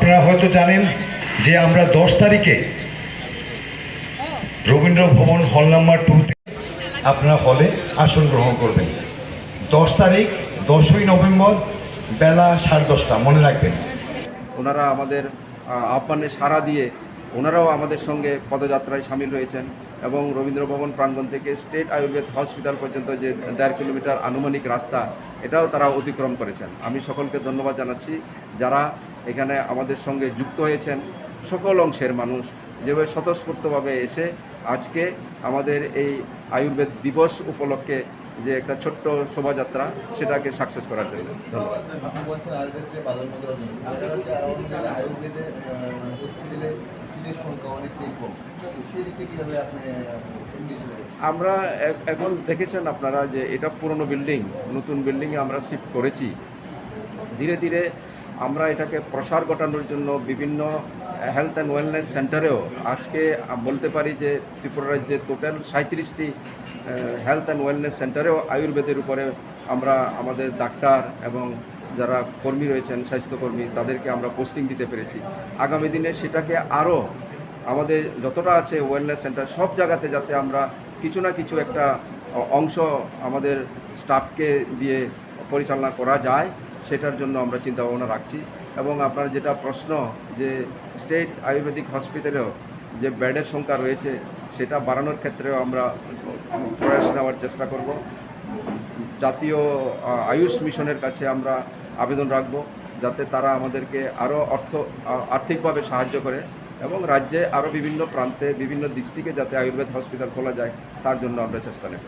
আপনারা হয়তো জানেন যে আমরা 10 তারিখে রবীন্দ্র ভবন হল নাম্বার 2-তে আপনারা হলে আসন গ্রহণ করবেন। 10 তারিখ 10ই নভেম্বর বেলা 10:30 মনে রাখবেন। ওনারা আমাদের আহ্বানে সাড়া দিয়ে ওনারাও আমাদের সঙ্গে পদযাত্রায় সামিল হয়েছেন এবং রবীন্দ্র ভবন প্রাঙ্গণ থেকে স্টেট আয়ুর্বেদ হসপিটাল পর্যন্ত যে 1.5 কিলোমিটার আনুমানিক রাস্তা, এটাও তারা অতিক্রম করেছেন। আমি সকলকে ধন্যবাদ জানাচ্ছি যারা এখানে আমাদের সঙ্গে যুক্ত হয়েছেন, সকল অংশের মানুষ যেভাবে স্বতঃস্ফূর্তভাবে এসে আজকে আমাদের এই আয়ুর্বেদ দিবস উপলক্ষে যে একটা ছোট্ট শোভাযাত্রা, সেটাকে সাকসেস করার জন্য ধন্যবাদ। আমরা এখন দেখেছেন আপনারা যে এটা পুরনো বিল্ডিং, নতুন বিল্ডিংয়ে আমরা শিফট করেছি। ধীরে ধীরে আমরা এটাকে প্রসার ঘটানোর জন্য বিভিন্ন হেলথ অ্যান্ড ওয়েলনেস সেন্টারেও আজকে বলতে পারি যে ত্রিপুরা রাজ্যে টোটাল 37টি হেলথ অ্যান্ড ওয়েলনেস সেন্টারেও আয়ুর্বেদের উপরে আমরা আমাদের ডাক্তার এবং যারা কর্মী রয়েছেন স্বাস্থ্যকর্মী তাদেরকে আমরা পোস্টিং দিতে পেরেছি। আগামী দিনে সেটাকে আরও আমাদের যতটা আছে ওয়েলনেস সেন্টার সব জায়গাতে যাতে আমরা কিছু না কিছু একটা অংশ আমাদের স্টাফকে দিয়ে পরিচালনা করা যায়, সেটার জন্য আমরা চিন্তা ভাবনা রাখছি। এবং আপনার যেটা প্রশ্ন যে স্টেট আয়ুর্বেদিক হসপিটালেও যে বেডের সংখ্যা রয়েছে সেটা বাড়ানোর ক্ষেত্রেও আমরা প্রয়াস নেওয়ার চেষ্টা করব। জাতীয় আয়ুষ মিশনের কাছে আমরা আবেদন রাখব যাতে তারা আমাদেরকে আরও আর্থিকভাবে সাহায্য করে এবং রাজ্যে আরও বিভিন্ন প্রান্তে বিভিন্ন ডিস্ট্রিক্টে যাতে আয়ুর্বেদ হসপিটাল খোলা যায় তার জন্য আমরা চেষ্টা নেব।